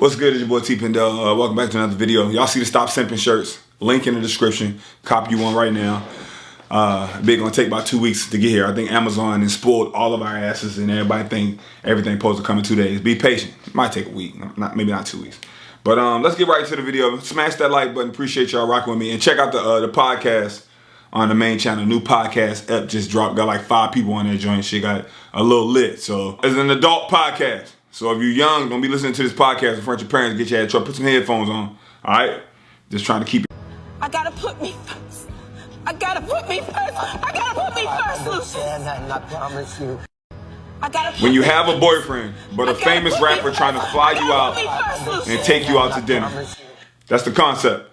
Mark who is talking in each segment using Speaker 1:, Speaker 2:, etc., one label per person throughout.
Speaker 1: What's good? It's your boy T-Pindell. Welcome back to another video. Y'all see the Stop Simping shirts. Link in the description. Copy you one right now. Big gonna take about 2 weeks to get here. I think Amazon has spoiled all of our asses and everybody think everything supposed to come in 2 days. Be patient. It might take a week. Maybe not 2 weeks. But let's get right into the video. Smash that like button. Appreciate y'all rocking with me. And check out the podcast on the main channel. New podcast app just dropped. Got like 5 people on there joining. Shit got a little lit. So it's an adult podcast. So if you're young, don't be listening to this podcast in front of your parents. Get your ass trouble. Put some headphones on. All right? Just trying to keep it.
Speaker 2: I gotta put me first. I gotta put me first. I gotta put me first, Lucy.
Speaker 3: I understand that, and I promise you.
Speaker 1: When you have a boyfriend, but a famous rapper trying to fly you out and take you out to dinner. That's the concept.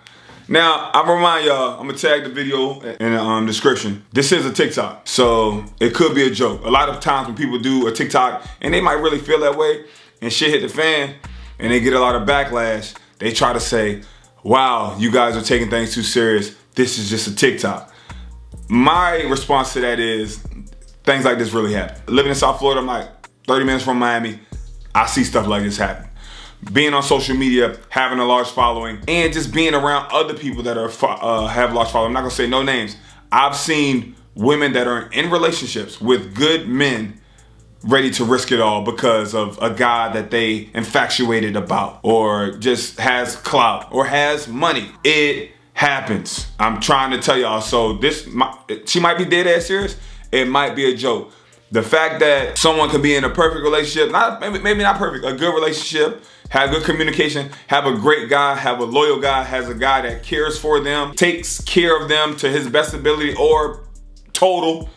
Speaker 1: Now, I remind y'all, I'm gonna tag the video in the description. This is a TikTok, so it could be a joke. A lot of times when people do a TikTok, and they might really feel that way, and shit hit the fan, and they get a lot of backlash, they try to say, wow, you guys are taking things too serious. This is just a TikTok. My response to that is, things like this really happen. Living in South Florida, I'm like 30 minutes from Miami. I see stuff like this happen. Being on social media, having a large following, and just being around other people that are have large following. I'm not gonna say no names. I've seen women that are in relationships with good men ready to risk it all because of a guy that they infatuated about, or just has clout, or has money. It happens. I'm trying to tell y'all. So she might be dead ass serious. It might be a joke. The fact that someone could be in a perfect relationship, maybe not perfect, a good relationship, have good communication, have a great guy, have a loyal guy, has a guy that cares for them, takes care of them to his best ability or total,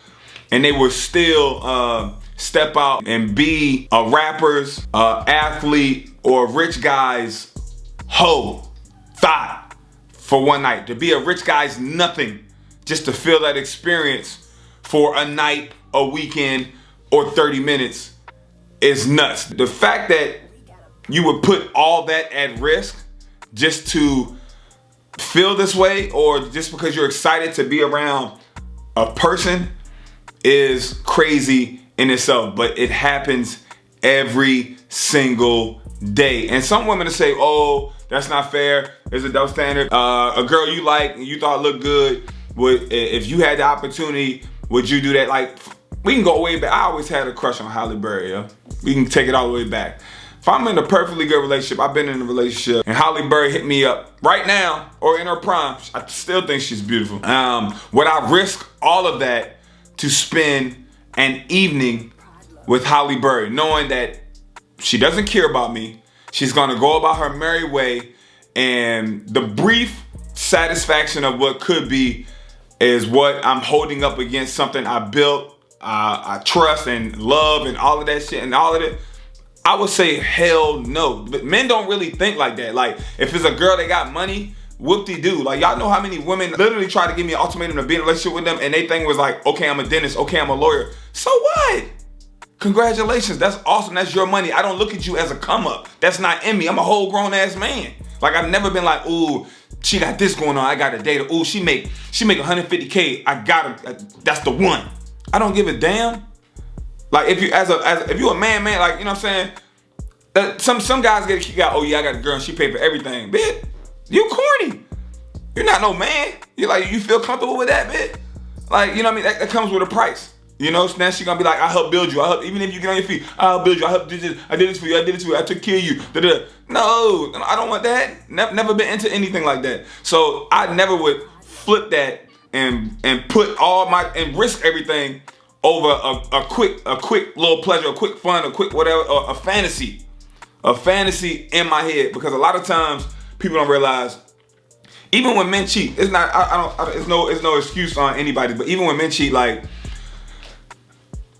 Speaker 1: and they will still step out and be a rapper's, athlete, or rich guy's thought for one night. To be a rich guy's nothing, just to feel that experience for a night, a weekend, or 30 minutes is nuts. The fact that you would put all that at risk just to feel this way, or just because you're excited to be around a person, is crazy in itself. But it happens every single day. And some women will say, oh, that's not fair. It's a double standard. A girl you like and you thought looked good, if you had the opportunity, would you do that? Like, we can go way back. I always had a crush on Halle Berry, yeah? We can take it all the way back. If I'm in a perfectly good relationship, I've been in a relationship, and Halle Berry hit me up right now, or in her prime, I still think she's beautiful. Would I risk all of that to spend an evening with Halle Berry, knowing that she doesn't care about me, she's gonna go about her merry way, and the brief satisfaction of what could be is what I'm holding up against something I built, I trust and love and all of that shit and all of it? I would say hell no. But men don't really think like that. Like, if it's a girl that got money, whoop-de-doo. Like, y'all know how many women literally try to give me an ultimatum to be in a relationship with them, and they thing was like, okay, I'm a dentist, okay, I'm a lawyer. So what? Congratulations, that's awesome, that's your money. I don't look at you as a come up. That's not in me. I'm a whole grown ass man. Like, I've never been like, ooh, she got this going on, I got to date her. Ooh, she make 150K, I got her, that's the one. I don't give a damn. Like, if you if you a man, like, you know what I'm saying? Some guys get a kick out, oh yeah, I got a girl and she paid for everything. Bitch, you corny. You're not no man. You're like, you feel comfortable with that, bitch? Like, you know what I mean? That comes with a price. You know, so now she gonna be like, I help build you. Even if you get on your feet, I'll build you. I help do this. I did this for you. I did it for you. I took care of you. Da-da. No, I don't want that. Never been into anything like that. So I never would flip that and put and risk everything over a quick little pleasure, a quick fun, a quick whatever, a fantasy in my head. Because a lot of times people don't realize, even when men cheat, it's no excuse on anybody. But even when men cheat, like,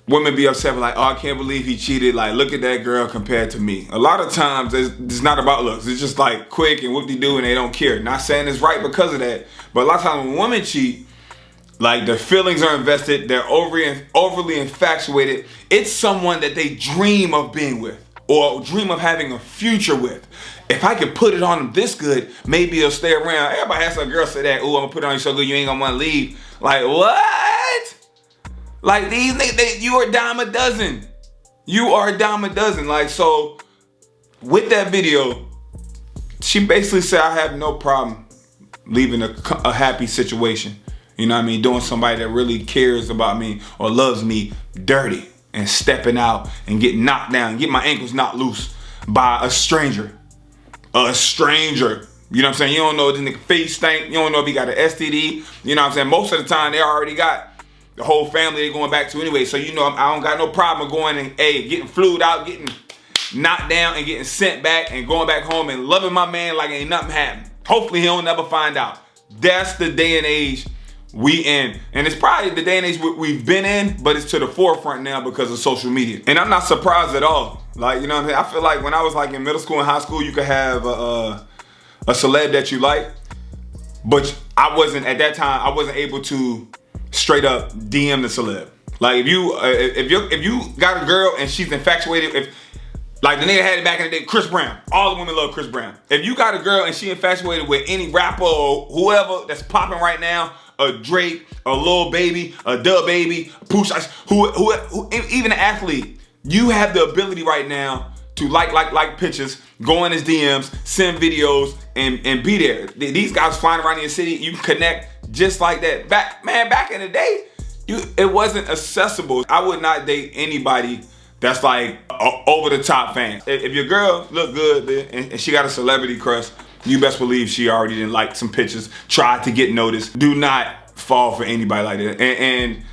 Speaker 1: women be upset, like, oh, I can't believe he cheated. Like, look at that girl compared to me. A lot of times it's not about looks. It's just like quick and whoop-de-doo, and they don't care. Not saying it's right because of that, but a lot of times when women cheat, like, their feelings are invested, they're overly infatuated. It's someone that they dream of being with, or dream of having a future with. If I could put it on them this good, maybe it'll stay around. Everybody has some girl say that, ooh, I'm gonna put it on you so good you ain't gonna wanna leave. Like, what? Like, these niggas, you are a dime a dozen. You are a dime a dozen. Like, so with that video, she basically said, I have no problem leaving a happy situation. You know what I mean? Doing somebody that really cares about me or loves me dirty and stepping out and getting knocked down, get my ankles knocked loose by a stranger. A stranger. You know what I'm saying? You don't know if this nigga face stink. You don't know if he got an STD. You know what I'm saying? Most of the time, they already got the whole family they're going back to anyway. So, you know, I don't got no problem going and, getting flued out, getting knocked down and getting sent back and going back home and loving my man like ain't nothing happened. Hopefully, he don't never find out. That's the day and age we in. And it's probably the day and age we've been in, but it's to the forefront now because of social media. And I'm not surprised at all. Like, you know what I'm saying? I feel like when I was like in middle school and high school, you could have a celeb that you like, but I wasn't, at that time, I wasn't able to straight up DM the celeb. Like if you got a girl and she's infatuated, if like the nigga had it back in the day, Chris Brown. All the women love Chris Brown. If you got a girl and she infatuated with any rapper or whoever that's popping right now, a Drake, a Lil Baby, a Dub Baby, Push, who even an athlete, you have the ability right now to like pictures, go in his DMs, send videos, and be there. These guys flying around in your city, you can connect just like that. Back in the day, it wasn't accessible. I would not date anybody that's like over the top fan. If your girl look good and she got a celebrity crush, you best believe she already didn't like some pictures, tried to get noticed. Do not fall for anybody like that. And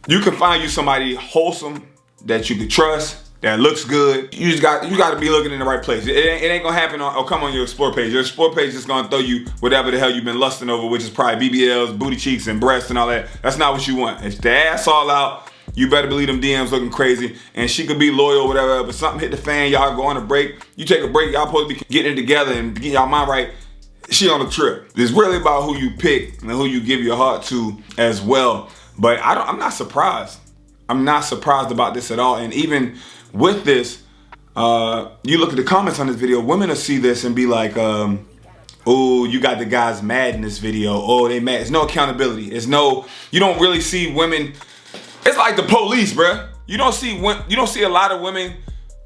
Speaker 1: you can find you somebody wholesome that you could trust, that looks good. You got to be looking in the right place. It ain't gonna happen come on your explore page. Your explore page is gonna throw you whatever the hell you've been lusting over, which is probably BBLs, booty cheeks, and breasts and all that. That's not what you want. If the ass all out, you better believe them DMs looking crazy. And she could be loyal or whatever, but something hit the fan, y'all go on a break. You take a break, y'all supposed to be getting it together and getting y'all mind right. She on a trip. It's really about who you pick and who you give your heart to as well. But I'm not surprised. I'm not surprised about this at all. And even with this, you look at the comments on this video, women will see this and be like, oh, you got the guys mad in this video. Oh, they mad. There's no accountability. You don't really see women. It's like the police, bruh. You don't see a lot of women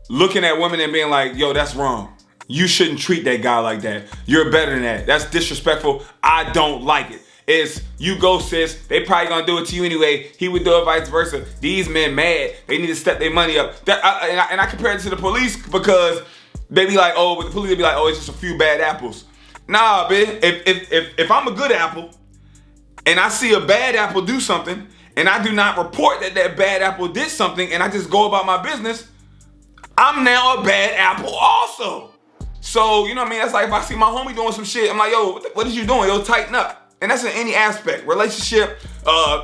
Speaker 1: looking at women and being like, yo, that's wrong. You shouldn't treat that guy like that. You're better than that. That's disrespectful. I don't like it. It's you go, sis. They probably gonna do it to you anyway. He would do it vice versa. These men mad. They need to step their money up. And I compare it to the police because they be like, oh, but the police they be like, oh, it's just a few bad apples. Nah, man. If I'm a good apple and I see a bad apple do something and I do not report that bad apple did something and I just go about my business, I'm now a bad apple also. So, you know what I mean? That's like if I see my homie doing some shit, I'm like, yo, what is you doing? Yo, tighten up. And that's in any aspect. Relationship,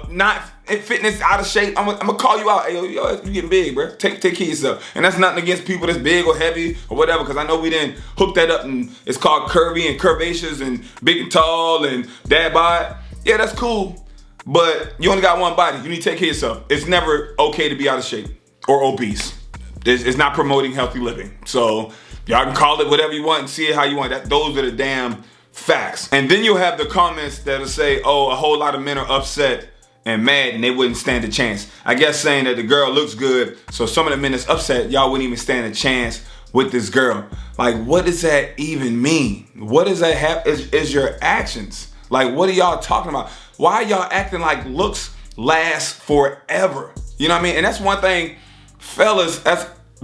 Speaker 1: not fitness, out of shape. I'm gonna call you out. Hey, yo, you getting big, bro. Take care of yourself. And that's nothing against people that's big or heavy or whatever, because I know we didn't hook that up and it's called curvy and curvaceous and big and tall and dad bod. Yeah, that's cool. But you only got one body. You need to take care of yourself. It's never okay to be out of shape or obese. It's not promoting healthy living. So y'all can call it whatever you want and see it how you want. Those are the damn facts. And then you'll have the comments that'll say, oh, a whole lot of men are upset and mad and they wouldn't stand a chance. I guess saying that the girl looks good, so some of the men that's upset, y'all wouldn't even stand a chance with this girl. Like, what does that even mean? What does that have is your actions? Like, what are y'all talking about? Why are y'all acting like looks last forever? You know what I mean? And that's one thing, fellas,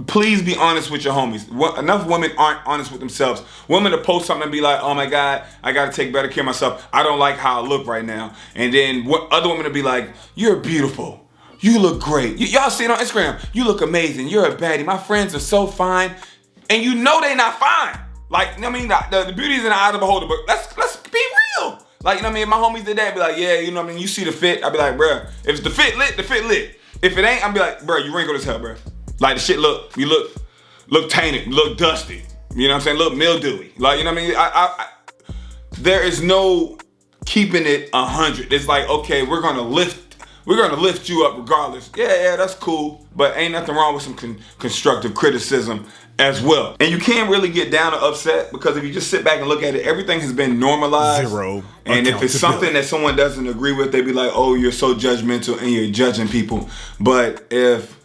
Speaker 1: please be honest with your homies. Enough women aren't honest with themselves. Women to post something and be like, oh my God, I gotta take better care of myself. I don't like how I look right now. And then other women to be like, you're beautiful. You look great. Y'all see it on Instagram. You look amazing. You're a baddie. My friends are so fine. And you know they not fine. Like, I mean, the beauty is in the eye of the beholder, but let's be real. Like, you know what I mean? If my homies did that, be like, yeah, you know what I mean? You see the fit. I'd be like, bruh, if the fit lit, the fit lit. If it ain't, I'd be like, bruh, you wrinkled as hell, bruh. Like the shit you look tainted, look dusty. You know what I'm saying? Look mildewy. Like, you know what I mean? There is no keeping it 100. It's like, okay, we're gonna lift you up regardless. Yeah, that's cool. But ain't nothing wrong with some constructive criticism as well. And you can't really get down or upset because if you just sit back and look at it, everything has been normalized.
Speaker 3: Zero.
Speaker 1: And if it's something that someone doesn't agree with, they be like, oh, you're so judgmental and you're judging people. But if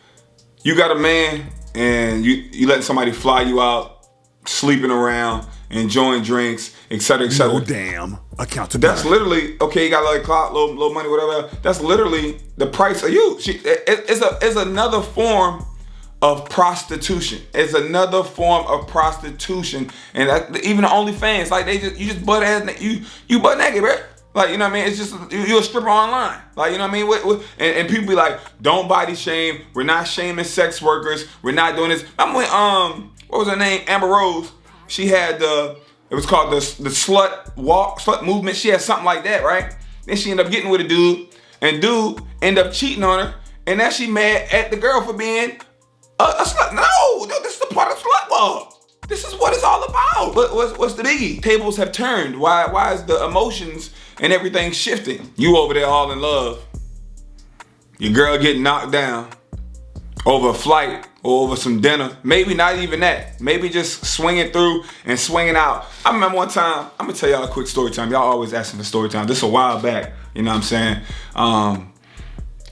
Speaker 1: you got a man and you letting somebody fly you out, sleeping around, enjoying drinks, etc., etc.
Speaker 3: No damn accountability.
Speaker 1: That's literally, okay, you got like clout, little money, whatever. That's literally the price of you. It's another form of prostitution. It's another form of prostitution. And even the OnlyFans, like you just butt ass, you butt naked, bro. Like, you know what I mean? It's just, you're a stripper online. Like, you know what I mean? And people be like, don't body shame. We're not shaming sex workers. We're not doing this. I'm with, what was her name? Amber Rose. She had it was called the slut movement. She had something like that, right? Then she ended up getting with a dude. And dude ended up cheating on her. And now she mad at the girl for being a slut. No, this is the part of slut law. This is what it's all about. What's the biggie? Tables have turned. Why is the emotions and everything shifting? You over there all in love. Your girl getting knocked down over a flight or over some dinner. Maybe not even that. Maybe just swinging through and swinging out. I remember one time, I'm gonna tell y'all a quick story time. Y'all always asking for story time. This is a while back, you know what I'm saying?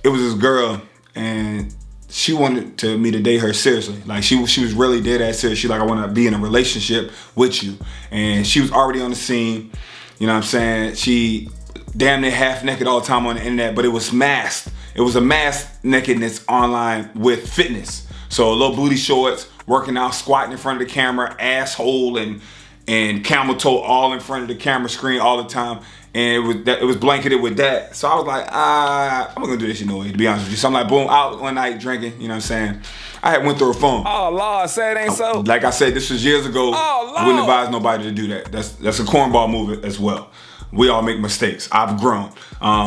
Speaker 1: It was this girl and she wanted me to date her seriously. Like she was really dead ass serious. She like, I want to be in a relationship with you. And she was already on the scene. You know what I'm saying? She damn near half naked all the time on the internet, but it was masked. It was a masked nakedness online with fitness. So little booty shorts, working out, squatting in front of the camera, asshole and camel toe all in front of the camera screen all the time. And it was blanketed with that. So I was like, I'm gonna do this, you know, to be honest with you. So I'm like, boom, out one night drinking, you know what I'm saying? I had went through a phone.
Speaker 4: Oh, Lord, say it ain't so.
Speaker 1: Like I said, this was years ago.
Speaker 4: Oh, Lord.
Speaker 1: I wouldn't advise nobody to do that. That's a cornball move as well. We all make mistakes. I've grown.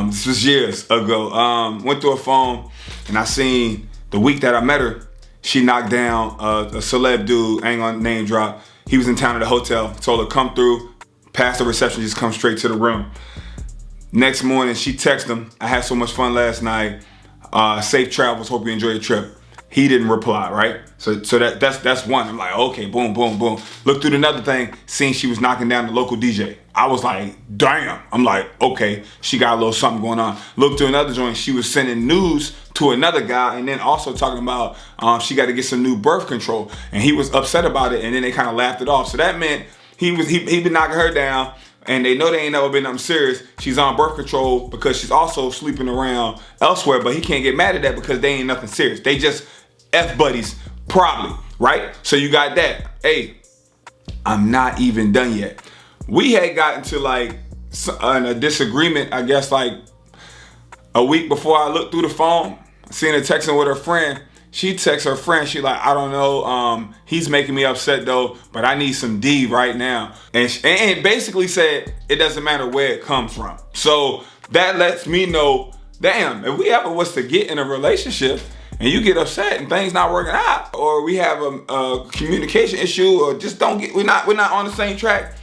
Speaker 1: This was years ago. Went through a phone and I seen the week that I met her, she knocked down a celeb dude, I ain't gonna name drop. He was in town at the hotel, told her come through, past the reception, just come straight to the room. Next morning, she texted him, I had so much fun last night. Safe travels, hope you enjoy your trip. He didn't reply, right? So that's one. I'm like, okay, boom, boom, boom. Looked through another thing, seen she was knocking down the local DJ. I was like, damn. I'm like, okay, she got a little something going on. Looked through another joint, she was sending news to another guy and then also talking about she got to get some new birth control. And he was upset about it and then they kind of laughed it off. So that meant he been knocking her down and they know they ain't never been nothing serious. She's on birth control because she's also sleeping around elsewhere, but he can't get mad at that because they ain't nothing serious. They just F buddies, probably, right? So you got that. Hey, I'm not even done yet. We had gotten to like a disagreement, I guess like a week before I looked through the phone, seeing her texting with her friend. She texts her friend, she like, I don't know, he's making me upset though, but I need some D right now. And basically said, it doesn't matter where it comes from. So that lets me know, damn, if we ever was to get in a relationship and you get upset and things not working out, or we have a communication issue, or just we're not on the same track,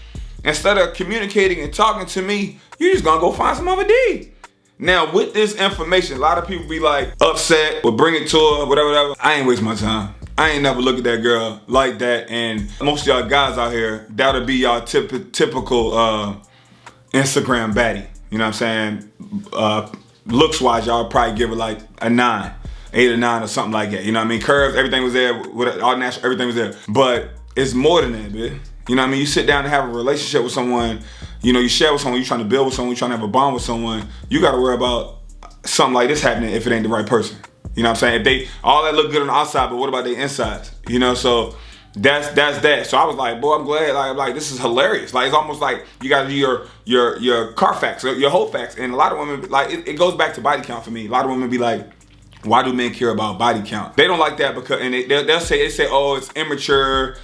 Speaker 1: instead of communicating and talking to me, you're just gonna go find some other D. Now, with this information, a lot of people be like upset or bring it to her, whatever. I ain't waste my time. I ain't never look at that girl like that. And most of y'all guys out here, that'll be y'all typical Instagram baddie. You know what I'm saying? Looks wise, y'all probably give her like a 9, 8 or 9 or something like that. You know what I mean? Curves, everything was there. With all natural, everything was there. But it's more than that, bitch. You know what I mean? You sit down and have a relationship with someone, you know, you share with someone, you're trying to build with someone, you're trying to have a bond with someone, you gotta worry about something like this happening if it ain't the right person. You know what I'm saying? If they, all that look good on the outside, but what about their insides? You know, so that's that. So I was like, boy, I'm glad, like this is hilarious. Like, it's almost like you gotta do your Carfax, your whole facts. And a lot of women, like, it goes back to body count for me. A lot of women be like, why do men care about body count? They don't like that because, and they'll say, oh, it's immature,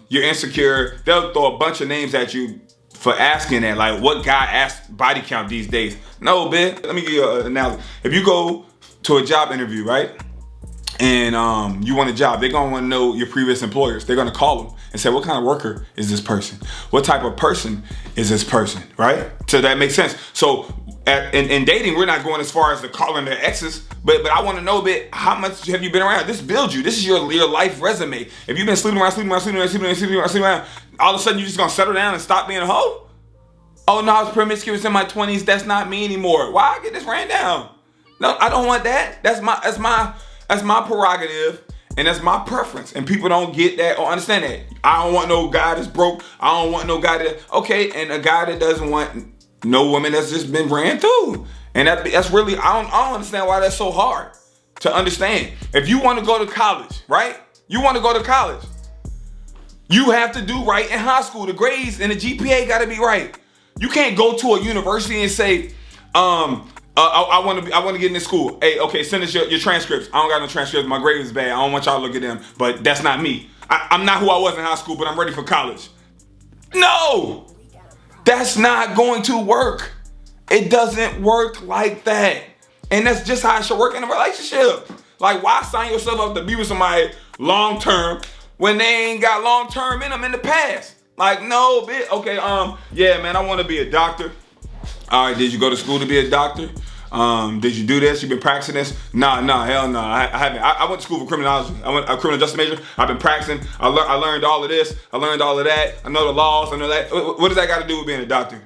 Speaker 1: you're insecure. They'll throw a bunch of names at you for asking that. Like, what guy asks body count these days? No, bitch. Let me give you an analogy. If you go to a job interview, right? And you want a job, they're gonna wanna know your previous employers. They're gonna call them and say, what kind of worker is this person? What type of person is this person, right? So that makes sense. So in dating, we're not going as far as the calling their exes, but I want to know a bit, how much have you been around? This builds you. This is your life resume. If you've been sleeping around, all of a sudden you're just gonna settle down and stop being a hoe? Oh no, I was promiscuous in my 20s. That's not me anymore. Why I get this ran down? No, I don't want that. That's my prerogative, And that's my preference. And people don't get that or understand that. I don't want no guy that's broke. I don't want no guy that, okay, and a guy that doesn't want no woman that's just been ran through. And that's really, I don't understand why that's so hard to understand. If you want to go to college, right? You want to go to college. You have to do right in high school. The grades and the GPA got to be right. You can't go to a university and say, I want to get into school. Hey, okay, send us your transcripts. I don't got no transcripts. My grade is bad. I don't want y'all to look at them. But that's not me. I'm not who I was in high school, but I'm ready for college. No, that's not going to work. It doesn't work like that. And that's just how it should work in a relationship. Like, why sign yourself up to be with somebody long term when they ain't got long term in them in the past? Like, no, bitch. Okay, yeah, man, I want to be a doctor. All right, did you go to school to be a doctor? Did you do this? You been practicing this? Nah, hell no. I haven't. I went to school for criminology. I went a criminal justice major. I've been practicing. I learned all of this. I learned all of that. I know the laws. I know that. What does that got to do with being a doctor?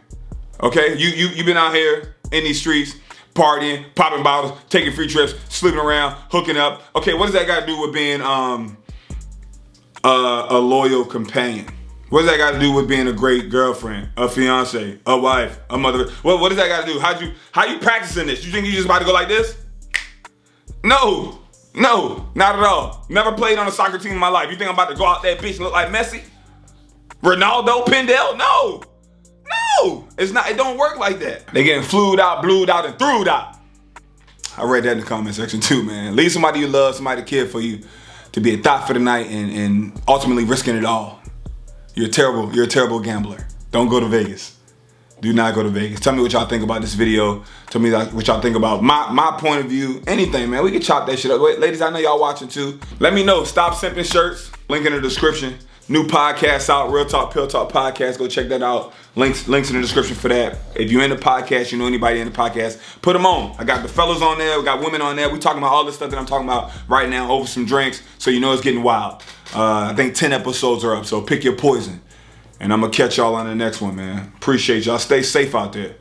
Speaker 1: Okay, you been out here in these streets, partying, popping bottles, taking free trips, sleeping around, hooking up. Okay, what does that got to do with being a loyal companion? What does that got to do with being a great girlfriend, a fiance, a wife, a mother? What does that got to do? How you practicing this? You think you just about to go like this? No, not at all. Never played on a soccer team in my life. You think I'm about to go out there, bitch, and look like Messi? Ronaldo, Pendel? No, it's not. It don't work like that. They getting flued out, blued out, and threwed out. I read that in the comment section too, man. Leave somebody you love, somebody to care for you, to be a thought for the night, and ultimately risking it all. You're a terrible gambler. Don't go to Vegas. Do not go to Vegas. Tell me what y'all think about this video. Tell me what y'all think about my point of view. Anything, man. We can chop that shit up. Wait, ladies, I know y'all watching too. Let me know. Stop Simping Shirts. Link in the description. New podcast out. Real Talk, Pill Talk podcast. Go check that out. Links in the description for that. If you're in the podcast, you know anybody in the podcast, put them on. I got the fellas on there. We got women on there. We talking about all this stuff that I'm talking about right now over some drinks. So you know it's getting wild. I think 10 episodes are up, so pick your poison. And I'm going to catch y'all on the next one, man. Appreciate y'all. Stay safe out there.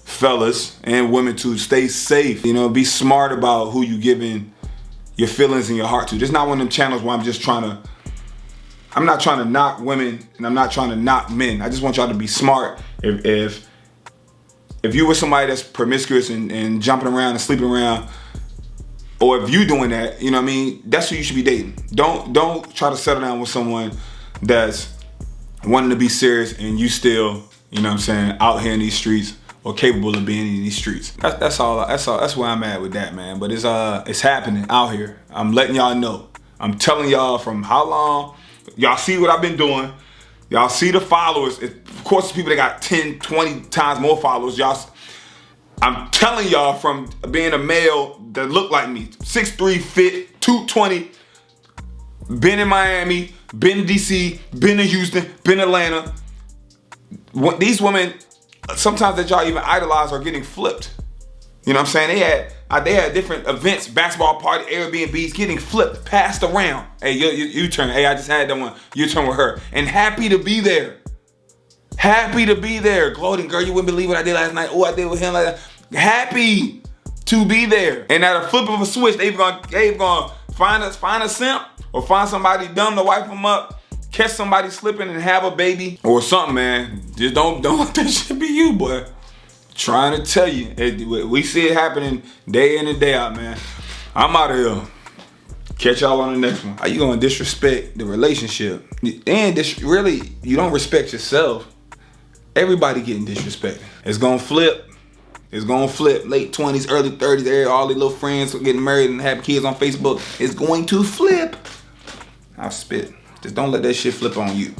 Speaker 1: Fellas and women too, stay safe. You know, be smart about who you giving your feelings and your heart to. This is not one of them channels where I'm not trying to knock women and I'm not trying to knock men. I just want y'all to be smart. If you were somebody that's promiscuous and jumping around and sleeping around, or if you doing that, you know what I mean, that's who you should be dating. Don't try to settle down with someone that's wanting to be serious and you still, you know what I'm saying, out here in these streets or capable of being in these streets. That's where I'm at with that, man. But it's happening out here. I'm letting y'all know. I'm telling y'all from how long. Y'all see what I've been doing. Y'all see the followers. Of course, people that got 10, 20 times more followers. I'm telling y'all from being a male that look like me, 6'3", fit, 220, been in Miami, been in DC, been in Houston, been in Atlanta. These women, sometimes that y'all even idolize, are getting flipped. You know what I'm saying? They had different events, basketball party, Airbnbs, getting flipped, passed around. Hey, you turn. Hey, I just had that one. Your turn with her. And happy to be there. Happy to be there. Gloating, girl, you wouldn't believe what I did last night. Oh, I did with him like that. Happy to be there. And at a flip of a switch, they've gonna find a simp or find somebody dumb to wipe them up, catch somebody slipping and have a baby or something, man. Just don't let that shit be you, boy. Trying to tell you, we see it happening day in and day out, man. I'm out of here. Catch y'all on the next one. How you gonna disrespect the relationship? And really, you don't respect yourself. Everybody getting disrespected. It's gonna flip. It's gonna flip. Late 20s, early 30s, all the little friends getting married and having kids on Facebook. It's going to flip. I'll spit. Just don't let that shit flip on you.